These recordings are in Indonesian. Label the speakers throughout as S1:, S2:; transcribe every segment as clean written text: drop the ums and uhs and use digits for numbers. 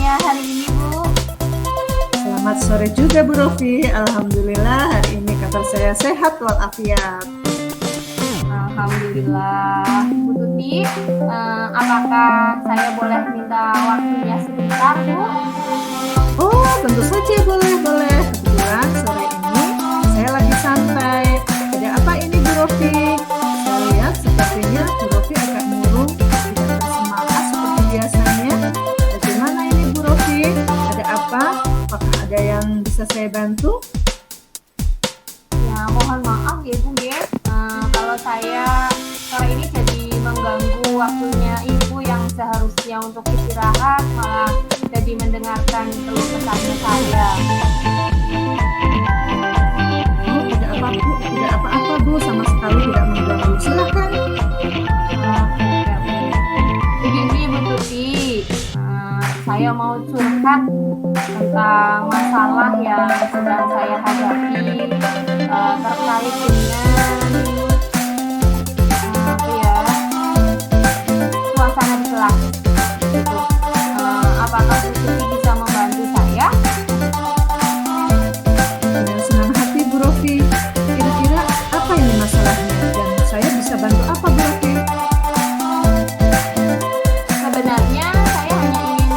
S1: saya hari ini, Bu?
S2: Selamat sore juga Bu Rofi. Alhamdulillah hari ini kabar saya sehat walafiat.
S1: Alhamdulillah. Bu Tuti, apakah saya boleh minta waktunya sebentar, Bu?
S2: Oh, tentu saja boleh. Kebetulan sore ini saya lagi santai. Ada apa ini Bu Rofi? Saya lihat sepertinya Bu Rofi agak murung, tidak bersemangat seperti biasanya. Bagaimana ini Bu Rofi? Ada apa? Apakah ada yang bisa saya bantu?
S1: Ya, mohon maaf ya, Bu ya. Kalau saya sore ini jadi mengganggu waktunya Ibu yang seharusnya untuk istirahat, malah jadi mendengarkan keluh kesahnya saya.
S2: Oh, tidak apa Bu, tidak apa-apa Bu, sama sekali tidak mengganggu. Silakan.
S1: Begini Bu Tuti, saya mau curhat tentang masalah yang sedang saya hadapi terkait dengan suasana di kelas. Gitu. Apakah Bu Tuti bisa membantu saya?
S2: Dengan senang hati Bu Rofi. Kira-kira apa ini masalahnya dan saya bisa bantu apa Bu Rofi?
S1: Sebenarnya saya hanya ingin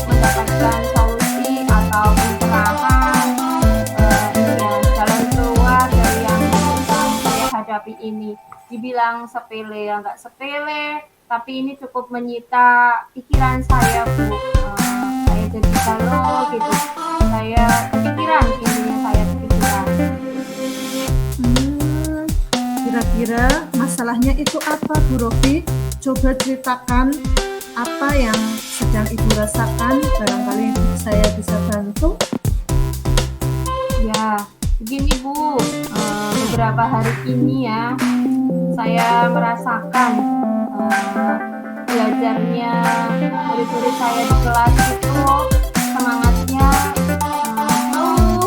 S1: mendapatkan solusi atau pencerahan jalan keluar dari yang sedang saya hadapi ini. Dibilang sepele ya nggak sepele, tapi ini cukup menyita pikiran saya Bu. Saya jadi galau gitu. Saya kepikiran, intinya saya kepikiran.
S2: Kira-kira masalahnya itu apa Bu Rofi? Coba ceritakan apa yang sedang Ibu rasakan, barangkali saya bisa bantu.
S1: Ya, begini Bu, beberapa hari ini ya, saya merasakan belajarnya murid-murid saya di kelas itu semangatnya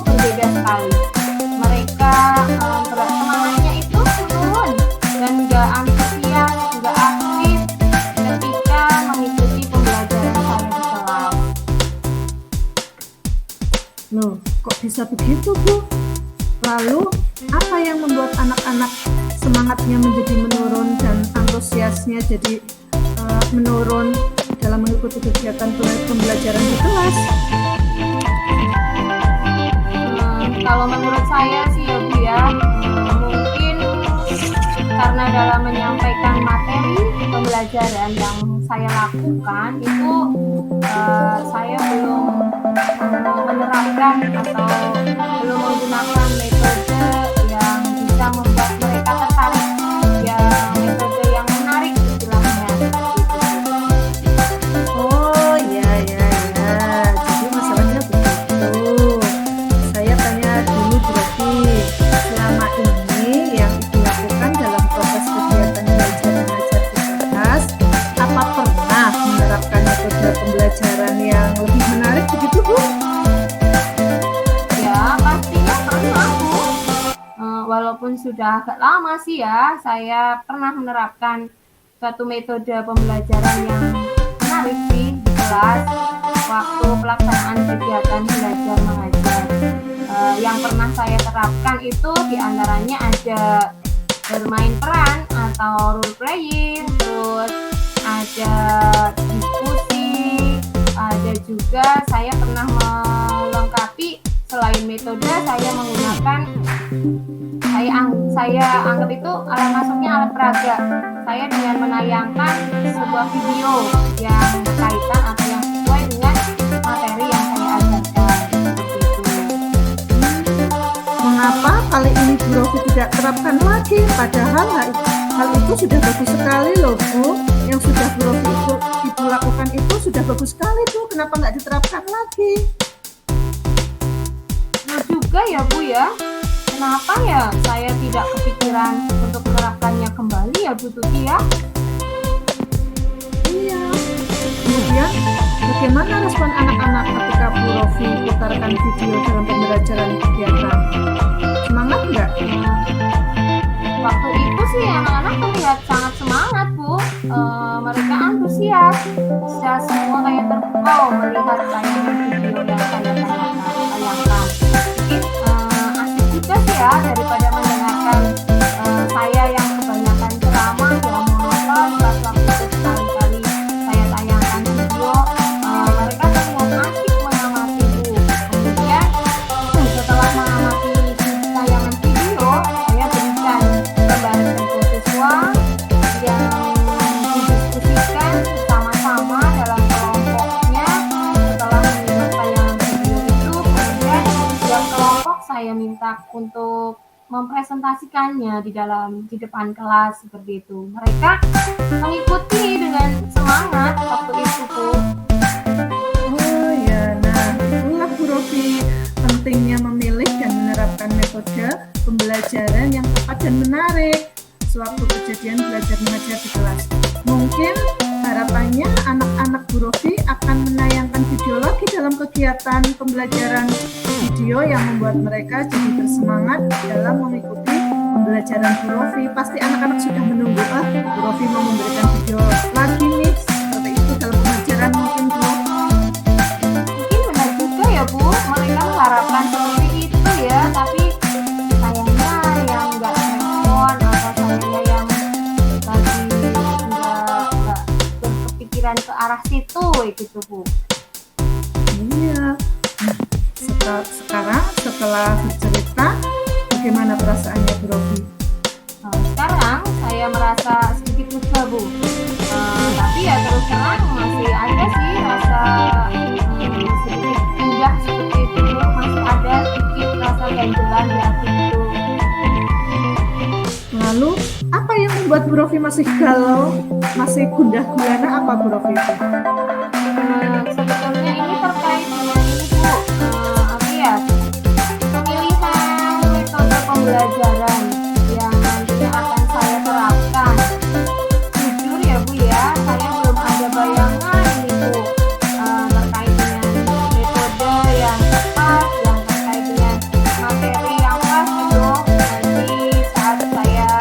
S1: berbeda sekali. Mereka semangatnya itu turun dan nggak antusias, nggak aktif ketika mengikuti pembelajaran saya di kelas.
S2: Loh, kok bisa begitu Bu? Lalu, apa yang membuat anak-anak semangatnya menjadi menurun dan antusiasnya jadi menurun dalam mengikuti kegiatan pembelajaran di kelas?
S1: Kalau menurut saya sih ya Bu ya, mungkin karena dalam menyampaikan materi pembelajaran yang saya lakukan itu saya belum menerapkan atau belum menggunakan metode yang bisa membuat mereka tertarik, yang metode yang menarik istilahnya gitu.
S2: Oh ya, jadi masalahnya begitu. Saya tanya dulu Bu Rofi, selama ini yang Ibu lakukan dalam proses kegiatan belajar mengajar di kelas, apa pernah menerapkan metode pembelajaran yang lebih menarik begitu Bu?
S1: Ya pastinya pernah Bu. Walaupun sudah agak lama sih ya, saya pernah menerapkan suatu metode pembelajaran yang menarik sih di kelas waktu pelaksanaan kegiatan belajar mengajar. Yang pernah saya terapkan itu diantaranya ada bermain peran atau role playing, terus ada diskusi, ada juga saya pernah melengkapi selain metode saya menggunakan saya anggap itu alat masuknya alat peraga. Saya dengan menayangkan sebuah video yang berkaitan atau yang sesuai dengan materi yang saya ajarkan. Begitu.
S2: Mengapa kali ini Bu Rofi tidak terapkan lagi? Padahal hal itu sudah bagus sekali loh Bu. Yang sudah Bu Rofi Ibu lakukan itu sudah bagus sekali Bu. Kenapa nggak diterapkan lagi?
S1: Nah juga ya Bu ya, kenapa ya saya tidak kepikiran untuk menerapkannya kembali ya Bu Tuti ya?
S2: Iya. Kemudian bagaimana respon anak-anak ketika Bu Rofi putarkan video dalam pembelajaran kegiatan? Semangat nggak?
S1: Waktu itu sih anak-anak terlihat sangat semangat Bu. mereka antusias, bisa semua kayak terpukau melihat tayangan video yang saya tayangkan. Mungkin asik juga sih ya daripada mendengarkan saya yang kebanyakan ceramah yang monoton pas waktu itu sekali-kali saya tayangkan video, mereka terlihat asik mengamati Bu. Kemudian setelah mengamati tayangan video, saya berikan gambaran kerja siswa yang didiskusikan bersama-sama dalam kelompoknya. Setelah menyimak tayangan video itu, kemudian setiap kelompok saya minta untuk mempresentasikannya di depan kelas seperti itu. Mereka mengikuti dengan semangat waktu itu Bu.
S2: Oh ya, nah itulah Bu Rofi pentingnya memilih dan menerapkan metode pembelajaran yang tepat dan menarik sewaktu kejadian belajar mengajar di kelas. Mungkin harapannya anak-anak Bu Rofi akan menayangkan video lagi dalam kegiatan pembelajaran video yang membuat mereka jadi bersemangat dalam mengikuti pembelajaran Bu Rofi. Pasti anak-anak sudah menunggu, Bu Rofi mau memberikan video lagi nih seperti itu dalam pembelajaran mungkin Bu.
S1: Mungkin benar juga ya Bu, mereka mengharapkan seperti itu ya, tapi sayangnya yang nggak respon atau sayangnya yang lagi nggak berkepikiran ke arah situ gitu Bu.
S2: Iya. Nah, sekarang setelah bercerita, bagaimana perasaannya Bu Rofi?
S1: Sekarang saya merasa sedikit lega Bu, tapi ya terus terang masih ada sih rasa sedikit indah seperti itu Bu. Masih ada sedikit rasa ganjelan di hati itu.
S2: Lalu, apa yang membuat Bu Rofi masih galau, masih gundah gulana apa Bu Rofi itu?
S1: Sebetulnya ini terkait dengan ini Bu, apa ya, pemilihan metode pembelajaran yang nantinya akan saya terapkan. Jujur ya Bu ya, saya belum ada bayangan ini Bu, terkait dengan metode yang tepat, yang terkait dengan materi yang pas gitu. Nanti saat saya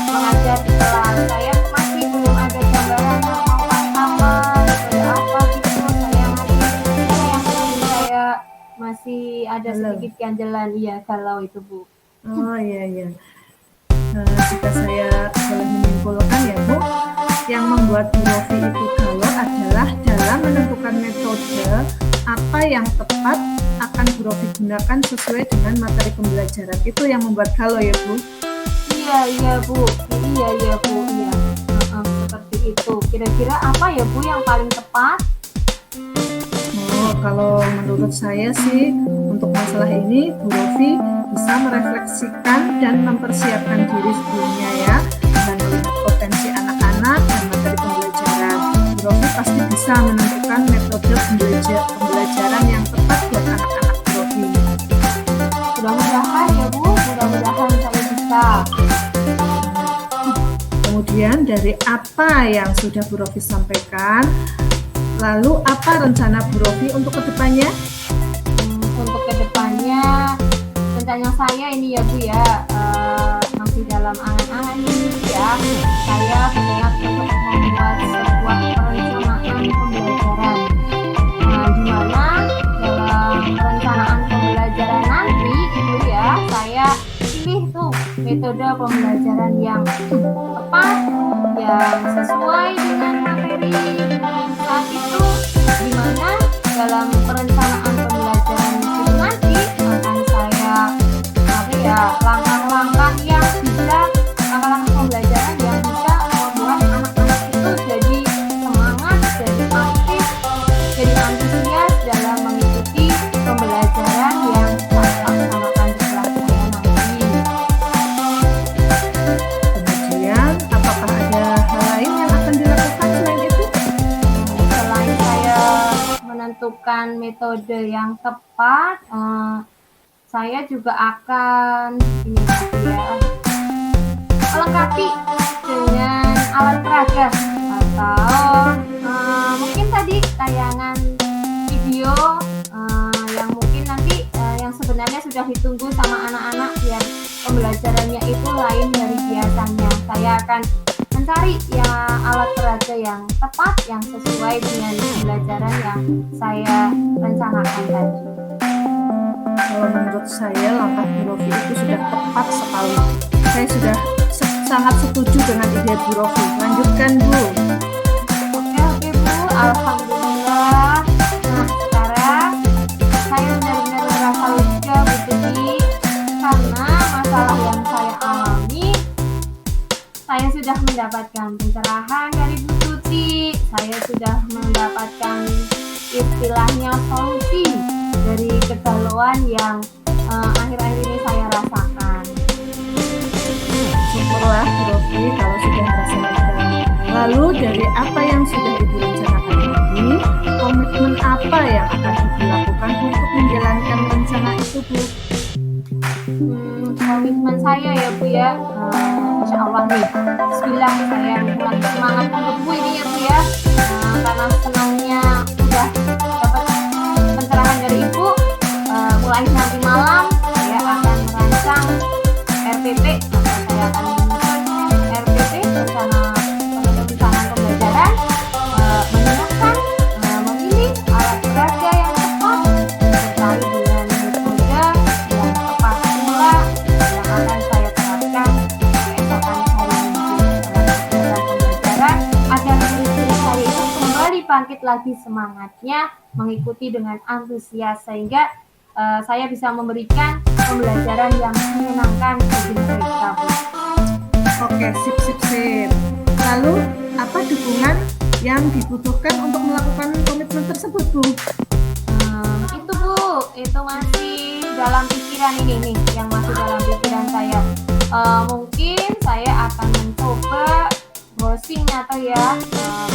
S1: mengajar di kelas, saya masih belum ada gambaran mau apa metode apa gitu. Saya masih ada
S2: Galau.
S1: sedikit ganjelan, iya galau itu Bu.
S2: Oh iya iya. Jika saya boleh menyimpulkan ya Bu, yang membuat Bu Rofi itu galau adalah dalam menentukan metode apa yang tepat akan Bu Rofi gunakan sesuai dengan materi pembelajaran. Itu yang membuat galau ya Bu.
S1: Iya Bu, iya Bu, iya. Seperti itu. Kira-kira apa ya Bu yang paling tepat?
S2: Oh, kalau menurut saya sih untuk masalah ini Bu Rofi bisa merefleksikan dan mempersiapkan diri sebelumnya ya, dengan melihat potensi anak-anak dan materi pembelajaran. Bu Rofi pasti bisa menentukan metode pembelajaran yang tepat buat anak-anak Bu Rofi.
S1: Mudah-mudahan ya Bu, mudah-mudahan saya bisa.
S2: Kemudian dari apa yang sudah Bu Rofi sampaikan, lalu apa rencana Bu Rofi untuk kedepannya?
S1: Untuk kedepannya, rencana saya ini ya Bu ya, masih dalam angan-angan ini ya. Saya berniat untuk membuat sebuah perencanaan pembelajaran, di mana dalam perencanaan pembelajaran nanti itu ya, saya pilih tuh metode pembelajaran yang tepat, yang sesuai dengan materi saat itu, di mana dalam perencanaan pembelajaran itu nanti akan saya langkah-langkah pembelajaran yang bisa membuat anak-anak itu jadi semangat, jadi aktif, jadi antusias dalam mengikuti pembelajaran yang saya laksanakan di kelas saya nanti.
S2: Kemudian, apakah ada hal lain yang akan dilakukan selain itu?
S1: Selain saya menentukan metode yang tepat, saya juga akan melengkapi dengan alat peraga atau mungkin tadi tayangan video yang mungkin nanti yang sebenarnya sudah ditunggu sama anak-anak biar pembelajarannya itu lain dari biasanya. Saya akan mencari ya alat peraga yang tepat, yang sesuai dengan pembelajaran yang saya rencanakan tadi.
S2: Kalau menurut saya langkah Bu Rofi itu sudah tepat sekali. Saya sudah sangat setuju dengan ide Bu Rofi. Lanjutkan Bu.
S1: Oke Bu, alhamdulillah. Nah sekarang saya benar-benar merasa lega Bu Tuti, karena masalah yang saya alami, saya sudah mendapatkan pencerahan dari Bu Tuti. Saya sudah mendapatkan istilahnya solusi dari kegalauan yang akhir-akhir ini saya rasakan.
S2: Syukurlah Bu Rofi kalau sudah merasa lega. Lalu dari apa yang sudah Ibu rencanakan tadi, komitmen apa yang akan Ibu lakukan untuk menjalankan rencana itu Bu?
S1: Komitmen saya ya Bu ya, Insya Allah nih, Bismillah saya mulai semangat untuk Bu ini ya Bu ya, karena senangnya udah dapat pencerahan dari Ibu. Mulai nanti malam saya akan merancang RPP, atau saya akan menyusun RPP, rencana perencanaan pembelajaran, menyiapkan, memilih alat peraga yang tepat terkait dengan metode yang tepat pula yang akan saya terapkan keesokan hari Minggu dalam kegiatan pembelajaran, agar murid-murid saya itu kembali bangkit lagi semangatnya, mengikuti dengan antusias, sehingga saya bisa memberikan pembelajaran yang menyenangkan bagi mereka Bu.
S2: Oke, sip. Lalu apa dukungan yang dibutuhkan untuk melakukan komitmen tersebut Bu?
S1: Itu Bu, itu masih dalam pikiran ini nih, yang masih dalam pikiran saya. Mungkin saya akan mencoba browsing atau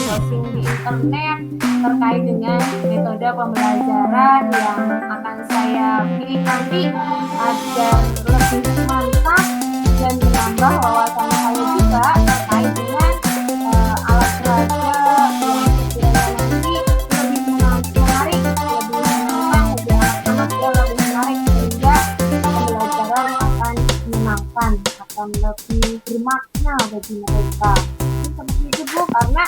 S1: browsing di internet terkait dengan metode pembelajaran yang akan saya pilih nanti, agar lebih mantap dan menambah wawasan saya juga terkait dengan alat peraga yang sekiranya nanti lebih menarik, lebih menantang bagi anak-anak, ya lebih menarik, sehingga pembelajaran akan menyenangkan, akan lebih bermakna bagi mereka. Seperti itu Bu, karena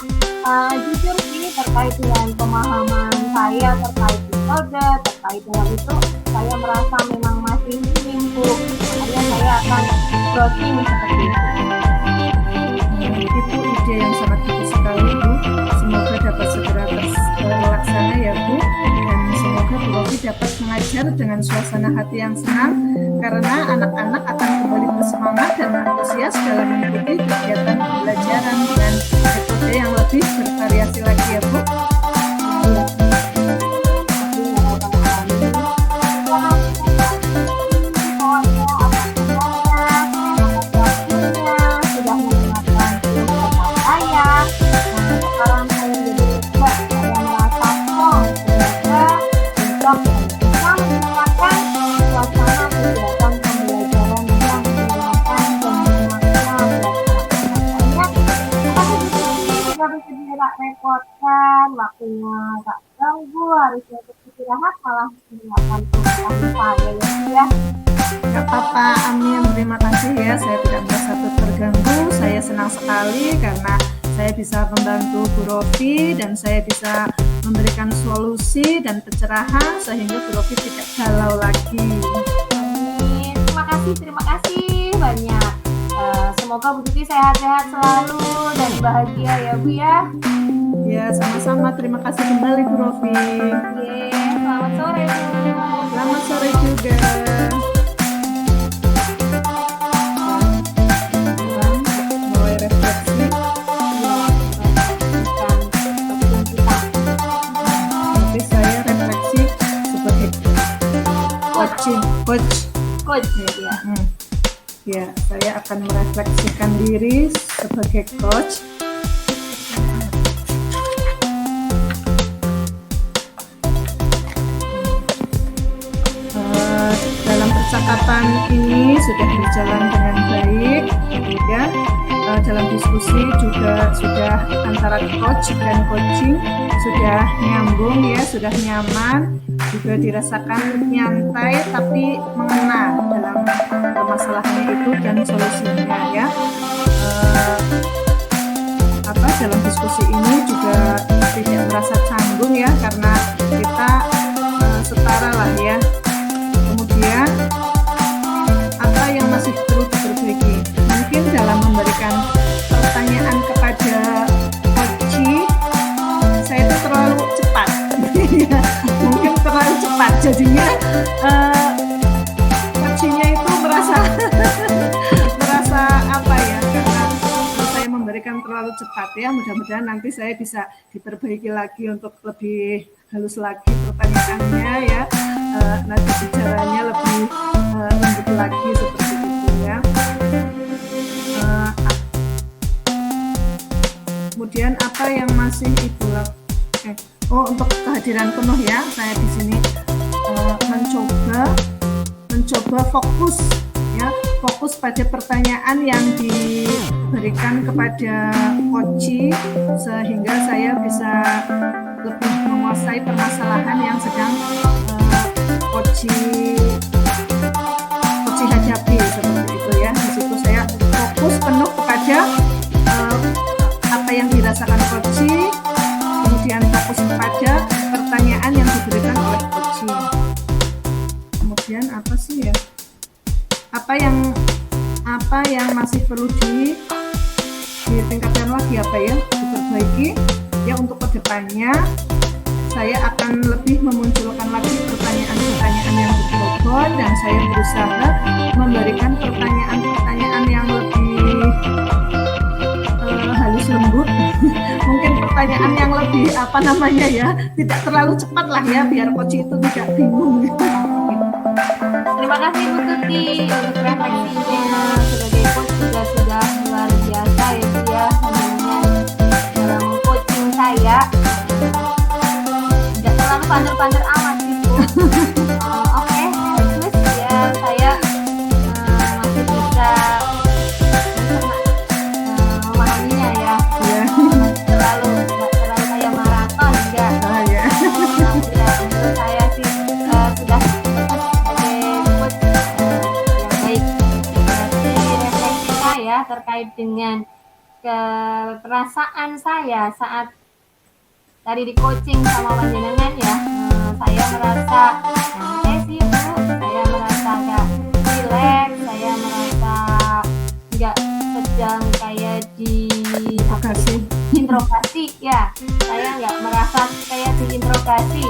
S1: jujur ini terkait dengan pemahaman saya terkait metode, terkait dengan itu, saya merasa memang masih minim Bu, makanya saya akan browsing seperti itu.
S2: Itu ide yang sangat bagus sekali Bu. Semoga dapat segera terlaksana ya Bu, dan semoga Bu Rofi dapat mengajar dengan suasana hati yang senang, karena anak-anak akan kembali bersemangat dan antusias dalam mengikuti kegiatan pembelajaran dengan metode yang lebih bervariasi lagi ya Bu.
S1: repotkan, waktunya tak ganggu, harusnya untuk istirahat malah mendengarkan program saya ya.
S2: Gak apa-apa, Amin. Terima kasih ya, saya tidak merasa terganggu. Saya senang sekali karena saya bisa membantu Bu Rofi dan saya bisa memberikan solusi dan pencerahan sehingga Bu Rofi tidak galau lagi.
S1: Amin. Terima kasih banyak. Semoga Bu Tuti sehat-sehat selalu dan bahagia ya Bu ya.
S2: Ya, sama-sama. Terima kasih kembali Bu Rofi.
S1: Selamat sore Bu.
S2: Selamat sore juga. Mulai refleksi. Nanti saya refleksi sebagai coach
S1: ya.
S2: Ya, saya akan merefleksikan diri sebagai coach. Dalam percakapan ini sudah berjalan dengan baik, ya. Dalam diskusi juga sudah antara coach dan coaching sudah nyambung ya, sudah nyaman, juga dirasakan nyantai tapi mengena dalam permasalahannya itu dan solusinya ya. dalam diskusi ini juga tidak merasa canggung ya, karena kita setara lah ya. Kemudian apa yang masih perlu diperbaiki? Mungkin dalam memberikan pertanyaan kepada coachee, saya itu terlalu cepat. Mungkin terlalu cepat, jadinya coachee-nya itu merasa apa ya, karena saya memberikan terlalu cepat ya. Mudah-mudahan nanti saya bisa diperbaiki lagi untuk lebih halus lagi pertanyaannya ya, nanti bicaranya lebih lembut lagi seperti itu ya. Kemudian apa yang masih itu? Oh, untuk kehadiran penuh ya, saya di sini mencoba fokus ya, fokus pada pertanyaan yang diberikan kepada coachee, sehingga saya bisa lebih menguasai permasalahan yang sedang coachee hadapi seperti itu ya. Di situ saya fokus penuh kepada apa yang dirasakan coachee, kemudian fokus pada pertanyaan yang diberikan oleh coachee. Kemudian apa sih ya? Apa yang masih perlu ditingkatkan lagi, apa ya, diperbaiki ya. Untuk kedepannya saya akan lebih memunculkan lagi pertanyaan-pertanyaan yang berbobot, dan saya berusaha memberikan pertanyaan-pertanyaan yang lebih halus lembut. Mungkin pertanyaan yang lebih tidak terlalu cepat lah ya, biar coachee itu tidak bingung.
S1: Terima kasih Bu Tuti untuk refleksinya. Sebagai coach juga sudah luar biasa ya Bu ya, dalam coaching saya. Tidak terlalu pander-pander amat sih Bu. Oke, terus ya saya masih bisa memahaminya ya. Nggak terlalu kayak maraton enggak. Ya, menurut saya sih sudah terkait dengan perasaan saya saat tadi di coaching sama panjenengan ya. Saya merasa santai sih Bu, saya merasa agak relax, saya merasa nggak sedang kayak diinterogasi ya. Saya nggak merasa kayak diinterogasi,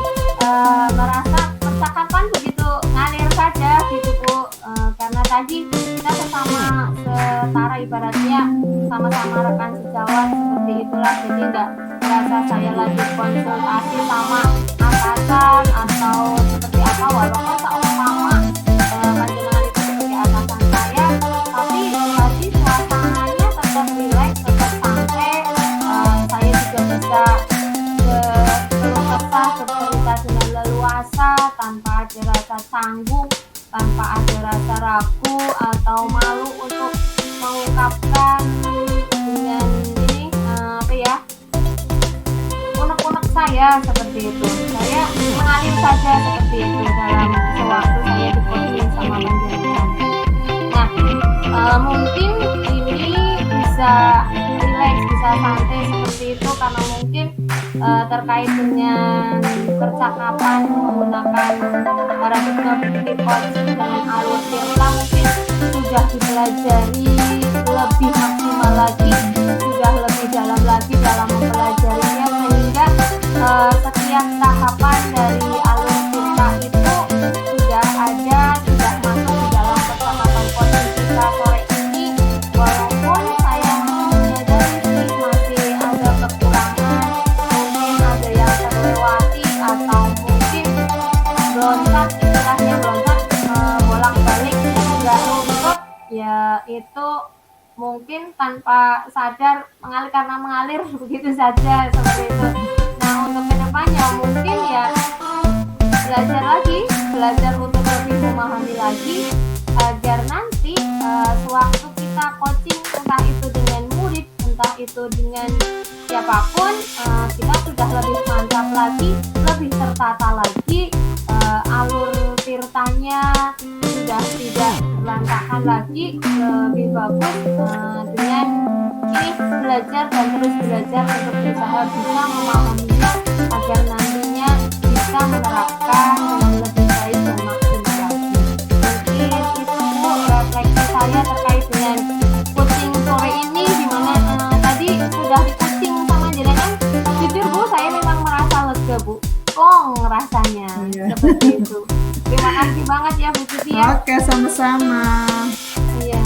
S1: merasa percakapan begitu ngalir saja gitu Bu. Karena tadi kita sesama setara, ibaratnya sama-sama rekan sejawat seperti itulah, jadi nggak merasa saya lagi konsultasi sama atasan atau seperti apa, walaupun seumpama panjenengan itu seperti atasan saya, tapi tadi suasananya tetap rileks, tetap santai. Saya juga bisa berkeluh kesah, bercerita dengan leluasa tanpa ada rasa canggung, tanpa ada rasa ragu atau malu untuk mengungkapkan dengan ini unek-unek saya seperti itu. Saya mengalir saja seperti itu dalam sewaktu saya di coaching sama panjenengan. Nah, mungkin ini bisa relax, bisa santai seperti itu karena mungkin terkait dengan percakapan menggunakan paradigma positive coaching dengan alur tirta mungkin sudah dipelajari lebih maksimal lagi, sudah lebih dalam lagi dalam mempelajarinya, sehingga setiap tahapan dari alur tirta itu sudah masuk di dalam percakapan coaching kita sore ini. Walaupun saya menyadari sih masih ada kekurangan, mungkin ada yang terlewati atau mungkin loncat, istilahnya loncat bolak-balik nggak runtut ya, itu mungkin tanpa sadar mengalir begitu saja seperti itu. Nah, untuk kedepannya mungkin ya belajar untuk lebih memahami lagi, agar nanti sewaktu kita coaching, entah itu dengan murid, entah itu dengan siapapun, kita sudah lebih mantap lagi, lebih tertata lagi, alur tirtanya sudah tidak berantakan lagi, lebih bagus dengan ini belajar dan terus belajar untuk berusaha bisa memahaminya agar nantinya bisa menerapkan dengan lebih baik dan maksimal lagi. Mungkin itu Bu refleksi saya terkait dengan coaching sore ini, di mana tadi sudah di-coaching sama jenengan. Jujur Bu, saya memang merasa lega Bu. Rasanya
S2: Iya.
S1: seperti itu. Terima kasih banget ya Bu Tuti ya.
S2: Oke, sama-sama.
S1: Iya.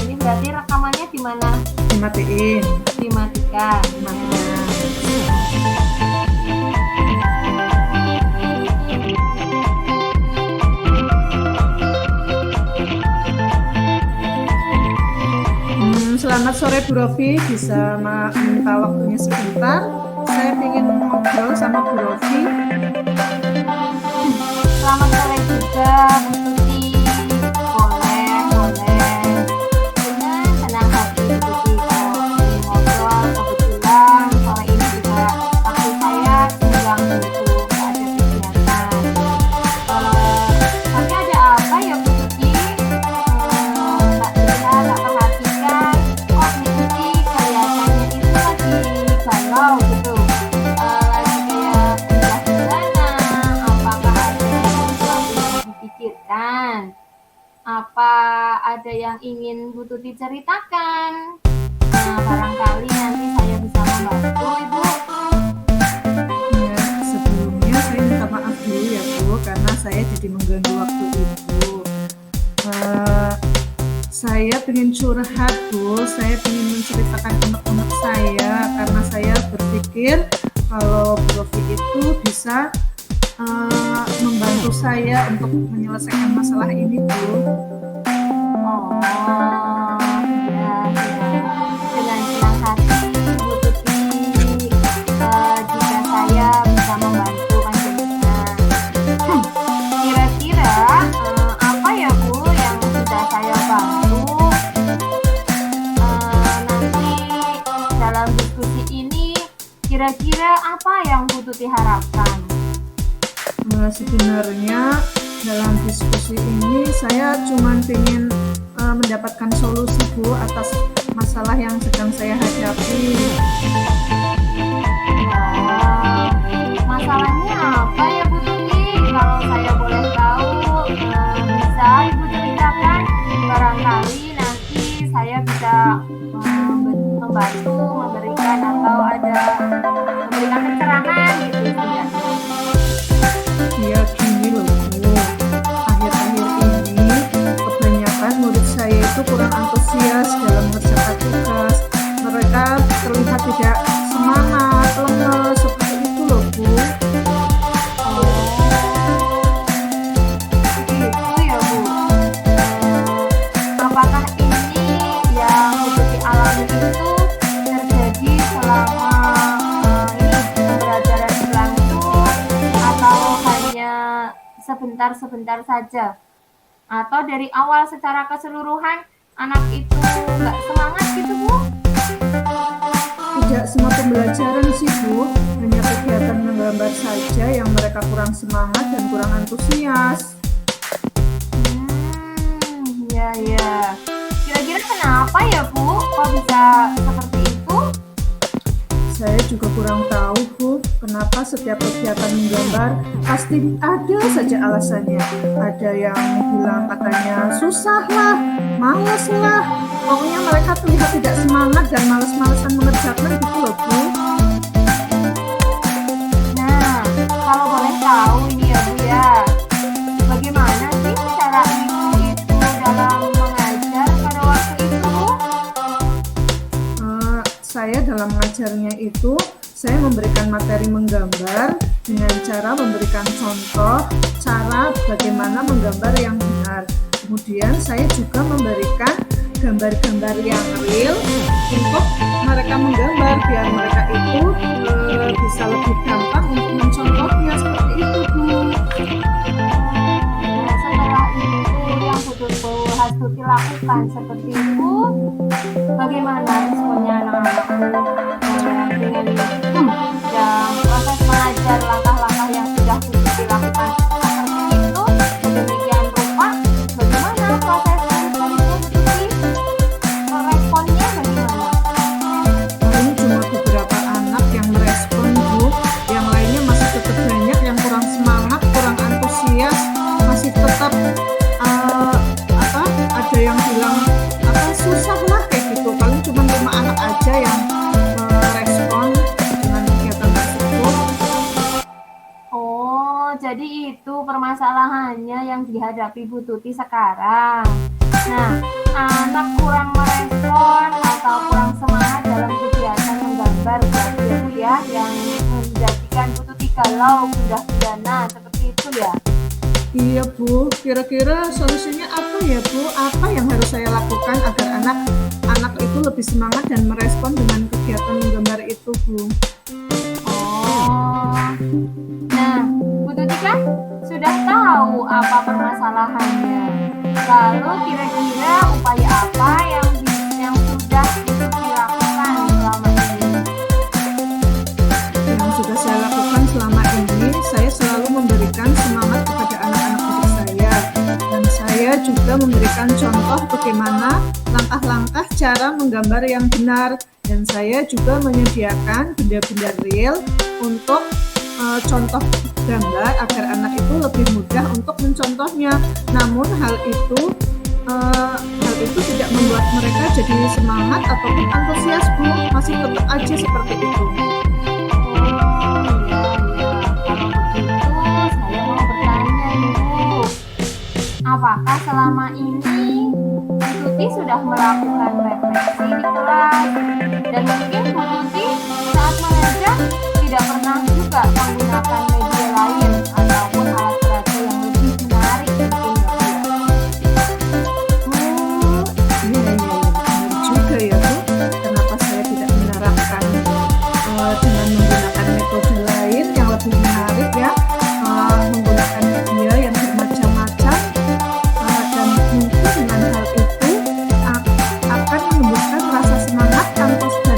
S1: Ini berarti rekamannya di mana?
S2: Dimatiin.
S1: Dimatikan.
S2: Dimatikan. Selamat sore Bu Rofi, bisa minta waktunya sebentar. Saya ingin ngobrol sama Bu Rofi.
S1: Selamat sore juga Bu Tuti. Boleh. Dengan senang hati Bu Tuti kalau ingin ngobrol. Kebetulan sore ini juga waktu saya senggang gitu, nggak ada kegiatan. Tapi ada apa ya Bu Tuti? Nggak bisa, nggak perhatikan. Kok Bu Tuti kelihatannya itu lagi galau gitu. Lagi kayak pindah gimana? Apakah ada sesuatu yang dipikirkan? Apa ada yang ingin Bu Tuti ceritakan? Nah, barangkali nanti saya bisa membantu Ibu.
S2: Ya, sebelumnya saya minta maaf dulu ya Bu, karena saya jadi mengganggu waktu Ibu. Saya ingin curhat Bu, saya ingin menceritakan unek-unek saya, karena saya berpikir kalau Bu Rofi itu bisa membantu saya untuk menyelesaikan masalah ini Bu.
S1: Oh, ya. Dengan senang hati Bu Tuti, jika saya bisa membantu panjenengan. Kira-kira apa ya Bu yang bisa saya bantu? Nanti dalam diskusi ini kira-kira apa yang Bu Tuti harapkan?
S2: Sebenarnya dalam diskusi ini saya cuma ingin mendapatkan solusi Bu atas masalah yang sedang saya hadapi.
S1: Oh, masalahnya apa ya Bu Tuti? Kalau saya boleh tahu, bisa Ibu ceritakan? Barangkali nanti saya bisa membantu, memberikan atau ada memberikan pencerahan gitu istilahnya.
S2: Ya gini loh Bu, akhir-akhir ini kebanyakan murid saya itu kurang antusias dalam mengerjakan tugas. Mereka terlihat tidak semangat, lemes, seperti itu loh Bu.
S1: Gitu ya Bu. Apakah ini yang Bu Tuti alami itu terjadi selama ini pembelajaran berlangsung, atau hanya sebentar-sebentar saja? Atau dari awal secara keseluruhan anak itu nggak semangat gitu Bu?
S2: Tidak semua pembelajaran sih Bu, hanya kegiatan menggambar saja yang mereka kurang semangat dan kurang antusias.
S1: Ya. Kira-kira kenapa ya Bu? Kok bisa seperti itu?
S2: Saya juga kurang tahu Bu, kenapa setiap kegiatan menggambar pasti ada saja alasannya. Ada yang bilang katanya susah lah, malas lah. Pokoknya mereka terlihat tidak semangat dan malas-malasan mengerjakan gitu loh Bu.
S1: Nah, kalau boleh tahu ini ya Bu ya, bagaimana sih cara Ibu itu dalam mengajar pada waktu itu Bu?
S2: Saya dalam mengajarnya itu, saya memberikan materi menggambar dengan cara memberikan contoh cara bagaimana menggambar yang benar. Kemudian saya juga memberikan gambar-gambar yang real untuk mereka menggambar biar mereka itu bisa lebih gampang untuk mencontohnya seperti itu Bu.
S1: Nah, setelah itu yang betul-betul harus Tuti lakukan seperti itu, bagaimana responnya anak-anakku dengan yang proses mengajar langkah-langkah yang sudah Tuti lakukan seperti itu, demikian rupa, bagaimana proses itu Tuti? Responnya jadi itu permasalahannya yang dihadapi Bu Tuti sekarang. Nah, anak kurang merespon atau kurang semangat dalam kegiatan menggambar ya, yang menjadikan Bu Tuti galau, gundah gulana, seperti itu ya.
S2: Iya Bu, kira-kira solusinya apa ya Bu? Apa yang harus saya lakukan agar anak itu lebih semangat dan merespon dengan kegiatan menggambar itu Bu?
S1: Nah, Bu Tuti kan sudah tahu apa permasalahannya. Lalu kira-kira upaya apa yang sudah dilakukan selama ini?
S2: Yang sudah saya lakukan selama ini, saya selalu memberikan semangat kepada anak-anak didik saya. Dan saya juga memberikan contoh bagaimana langkah-langkah cara menggambar yang benar. Dan saya juga menyediakan benda-benda real untuk contoh gambar agar anak itu lebih mudah untuk mencontohnya. Namun hal itu tidak membuat mereka jadi semangat ataupun antusias Bu, masih tetap aja seperti itu.
S1: Kalau begitu saya mau bertanya nih Bu, apakah selama ini Bu Tuti sudah melakukan refleksi di kelas? Dan mungkin Bu Tuti saat mengajar tidak pernah juga menggunakan media lain ataupun alat peraga yang lebih menarik mungkin ya Bu.
S2: Benar juga ya Bu. Kenapa saya tidak menerapkan dengan menggunakan metode lain yang lebih menarik ya, menggunakan media yang bermacam-macam, dan mungkin dengan hal itu akan menumbuhkan rasa semangat dan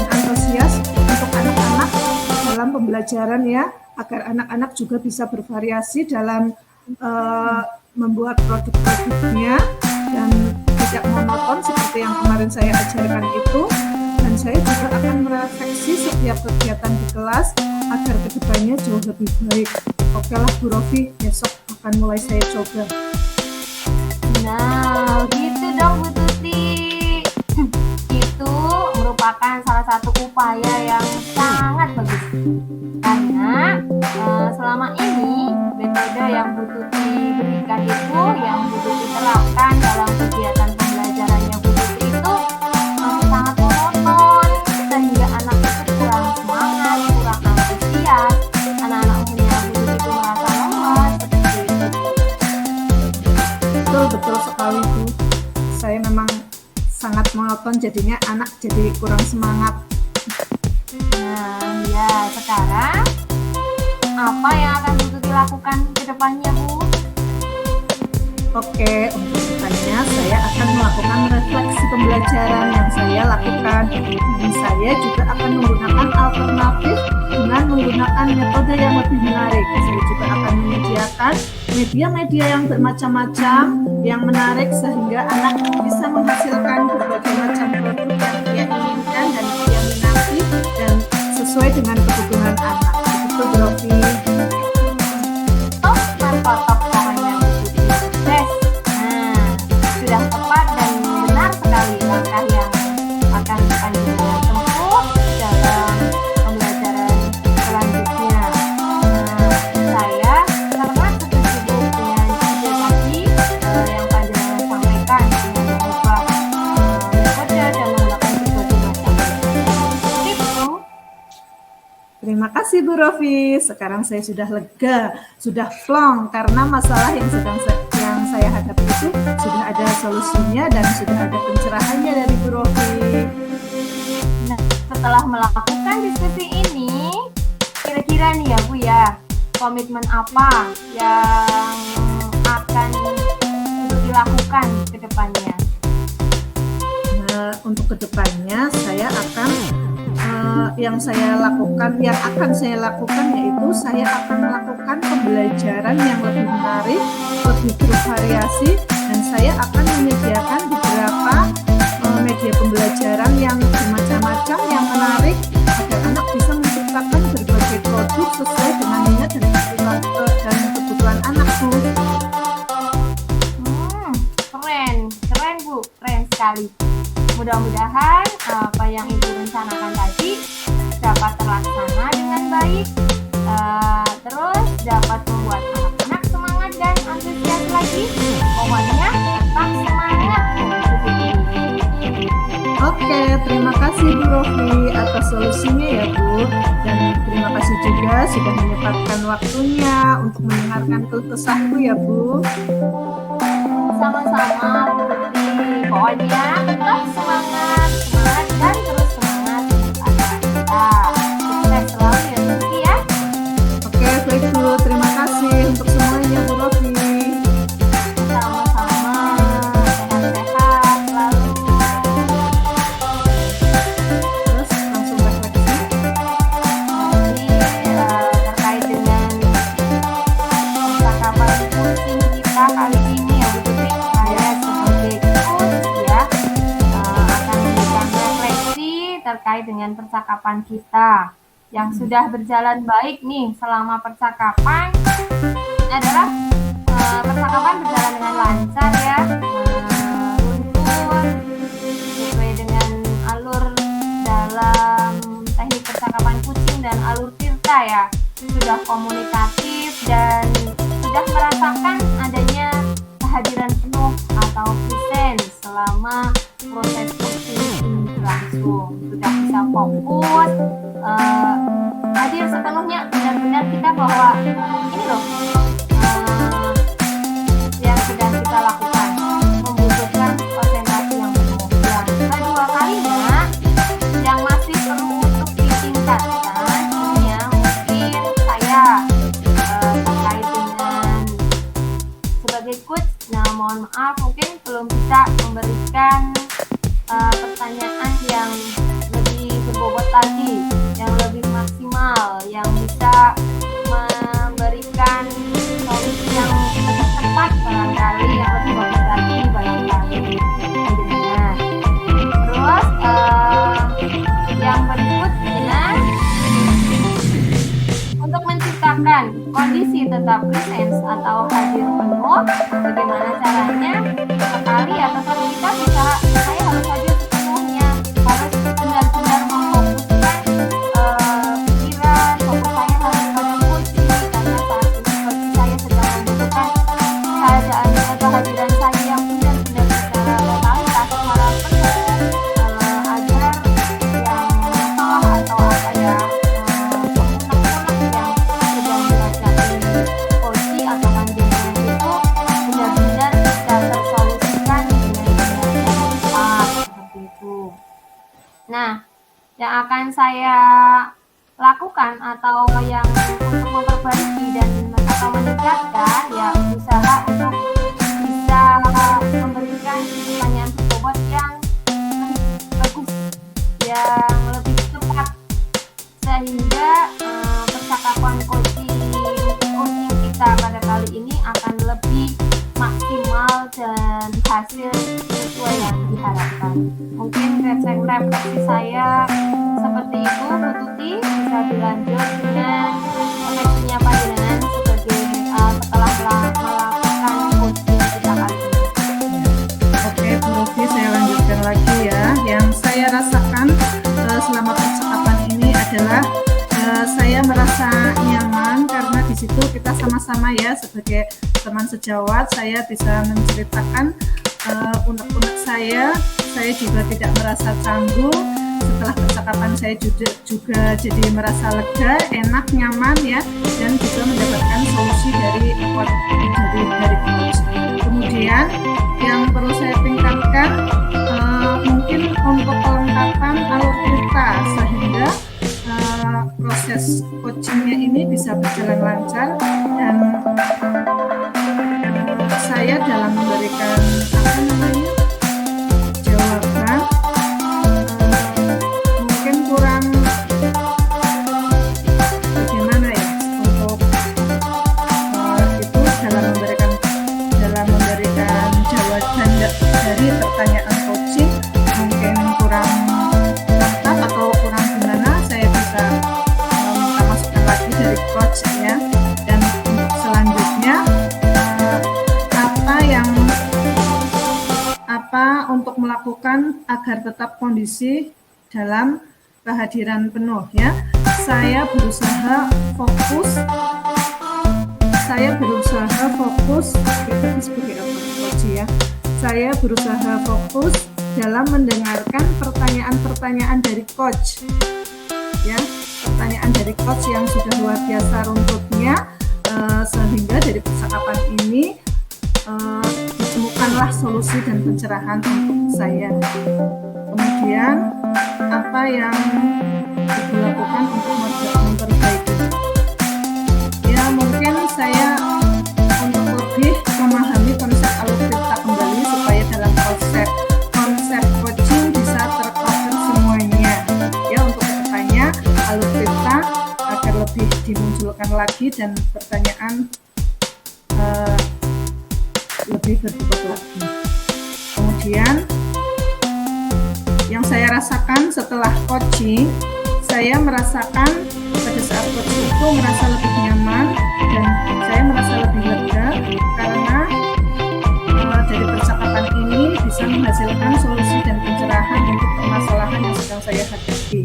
S2: antusias untuk anak-anak dalam pembelajaran ya, agar anak-anak juga bisa bervariasi dalam membuat produk-produknya dan tidak monoton seperti yang kemarin saya ajarkan itu. Dan saya juga akan merefleksi setiap kegiatan di kelas agar kedepannya jauh lebih baik. Oke lah Bu Rofi, besok akan mulai saya coba.
S1: Nah, gitu dong Bu Tuti. Itu merupakan salah satu upaya yang sangat bagus. Karena selama ini metode yang Bu Tuti berikan itu, yang Bu Tuti terapkan dalam kegiatan pembelajarannya Bu Tuti itu sangat monoton, sehingga anak itu kurang semangat, kurang antusias. Anak-anak punya Bu Tuti itu merasa lemas, seperti itu.
S2: Betul sekali Bu. Saya memang sangat monoton, jadinya anak jadi kurang semangat.
S1: Nah, ya sekarang apa yang akan Bu Tuti lakukan ke depannya Bu?
S2: Oke, untuk depannya saya akan melakukan refleksi pembelajaran yang saya lakukan, dan saya juga akan menggunakan alternatif dengan menggunakan metode yang lebih menarik. Saya juga akan menyediakan media-media yang bermacam-macam yang menarik sehingga anak bisa menghasilkan berbagai macam produk yang dia inginkan dan dia minati dan sesuai dengan kebutuhan anak. Begitu Bu Rofi.
S1: Mantap pokoknya Bu Tuti sukses. Nah, sudah tepat dan benar sekali langkah yang akan Panjenengan tempuh dalam pembelajaran selanjutnya. Nah, saya sangat setuju dengan ide tadi yang Panjenengan sampaikan dengan mengubah metode dan menggunakan berbagai macam tips Bu.
S2: Terima kasih Bu Rofi. Sekarang saya sudah lega, sudah plong karena masalah yang saya hadapi itu sudah ada solusinya dan sudah ada pencerahannya dari Bu Rofi.
S1: Nah, setelah melakukan diskusi ini, kira-kira nih ya Bu ya, komitmen apa yang akan dilakukan ke depannya?
S2: Nah, untuk kedepannya saya akan yang akan saya lakukan yaitu saya akan melakukan pembelajaran yang lebih menarik, lebih bervariasi, dan saya akan menyediakan beberapa media pembelajaran yang bermacam-macam yang menarik agar anak bisa menciptakan berbagai produk sesuai dengan minat dan kebutuhan anak Bu.
S1: Keren Bu, keren sekali. Mudah-mudahan apa yang Ibu rencanakan tadi dapat terlaksana dengan baik, terus dapat membuat anak lagi. Pokoknya tetap semangat.
S2: Oke, terima kasih Bu Rofi atas solusinya ya Bu. Dan terima kasih juga sudah menyempatkan waktunya untuk mendengarkan keluh kesahku ya Bu.
S1: Sama-sama Bu Tuti. Pokoknya tetap semangat, semangat dan terus semangat untuk anak kita. Sukses selalu ya Bu Tuti ya.
S2: Oke, baik Bu. Terima kasih untuk semuanya Bu Rofi.
S1: Sama-sama. Sehat-sehat selalu.
S2: Terus langsung refleksi.
S1: Ini terkait dengan percakapan coaching kita kali ini ya Bu Tuti. Saya sebagai coach ya akan memberikan refleksi terkait dengan percakapan kita yang sudah berjalan baik nih selama percakapan adalah percakapan berjalan dengan lancar ya, runtun sesuai dengan alur dalam teknik percakapan kucing dan alur Tirta ya, sudah komunikatif dan sudah merasakan adanya kehadiran penuh atau presence selama proses coaching ini berlangsung, sudah bisa fokus, hadir sepenuhnya, benar-benar kita bahwa ini loh yang sedang kita lakukan membutuhkan konsentrasi yang penuh. Yang kedua kalinya yang masih perlu untuk ditingkatkan ini ya, mungkin saya terkait dengan sebagai coach, nah mohon maaf mungkin belum bisa memberikan pertanyaan yang lebih berbobot lagi, yang lebih maksimal, yang bisa memberikan solusi yang lebih tepat barangkali, yang lebih bagus lagi barangkali. Terus yang berikut adalah untuk menciptakan kondisi tetap presence atau hadir penuh, bagaimana caranya? Sekali ya tetap kita bisa, saya harus hadir sepenuhnya, harus benar-benar memfokuskan pikiran, fokus saya harus pada kunci, karena saat ini kondisi saya sedang membutuhkan kehadiran saya yang benar-benar secara totalitas, secara penuh, agar yang salah atau apa ya, yang sedang dirasakan kunci atau panjenengan itu benar-benar bisa tersolusikan dengan yang tepat, seperti itu. Nah, yang akan saya lakukan atau yang untuk memperbaiki dan atau meningkatkan ya, usaha untuk bisa memberikan pertanyaan berbobot yang bagus, yang lebih tepat, sehingga percakapan coaching kita pada kali ini akan lebih maksimal dan hasil sesuai yang diharapkan. Mungkin refleksi saya seperti itu Bu Tuti, bisa dilanjut dengan refleksinya panjenengan sebagai setelah melakukan coaching kita kali ini.
S2: Oke, Bu Rofi, saya lanjutkan lagi ya. Yang saya rasakan selama percakapan ini adalah saya merasa nyaman karena di situ kita sama-sama ya sebagai teman sejawat, saya bisa menceritakan unek-unek saya juga tidak merasa canggung. Setelah percakapan saya juga jadi merasa lega, enak, nyaman ya, dan juga mendapatkan solusi dari coach. Kemudian yang perlu saya tingkatkan mungkin untuk kelengkapan alur cerita sehingga proses coachingnya ini bisa berjalan lancar dan saya dalam memberikan jawaban mungkin kurang bagaimana ya untuk itu dalam memberikan jawaban dari pertanyaan coaching mungkin kurang tepat atau kurang gimana, saya bisa minta masukan lagi dari coach ya. Dan untuk selanjutnya apa untuk melakukan agar tetap kondisi dalam kehadiran penuh ya. Saya berusaha fokus, saya berusaha fokus, itu sebagai apa coach ya? Saya berusaha fokus dalam mendengarkan pertanyaan-pertanyaan dari coach, ya, pertanyaan dari coach yang sudah luar biasa runtutnya, sehingga dari percakapan ini ditemukanlah solusi dan pencerahan untuk saya. Kemudian apa yang dilakukan untuk memperbaiki? Ya, mungkin saya untuk lebih memahami konsep Alucrita kembali supaya dalam konsep coaching bisa tercover semuanya. Ya, untuk kedepannya Alucrita agar lebih dimunculkan lagi dan pertanyaan lebih berbobot lagi. Kemudian yang saya rasakan setelah coaching, saya merasakan pada saat coaching itu merasa lebih nyaman dan saya merasa lebih lega karena dari percakapan ini bisa menghasilkan solusi dan pencerahan untuk permasalahan yang sedang saya hadapi.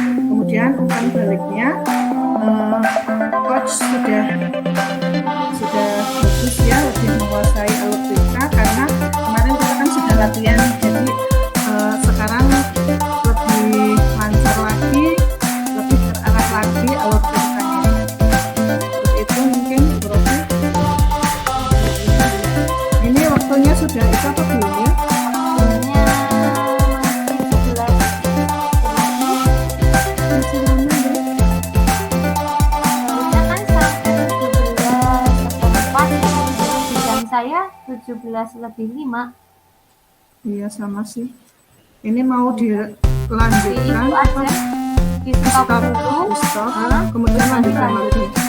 S2: Kemudian umpan baliknya, coach sudah bagus ya, lebih menguasai Alucrita karena kemarin kita kan sudah latihan, jadi sekarang lebih lancar lagi, lebih terarah lagi Alucritanya. Seperti itu mungkin Bu Rofi. Ini waktunya sudah itu apa belum ya?
S1: Waktunya masih 11 menit. Harusnya kan sampai 17:04 ya. Di jam saya 17:05.
S2: Iya sama sih. Ini mau
S1: Di
S2: dilanjutkan
S1: itu
S2: apa?
S1: aja. Di stop dulu.
S2: Di stop,
S1: Nah,
S2: kemudian
S1: terus nanti
S2: lanjutkan
S1: lanjut.
S2: lagi.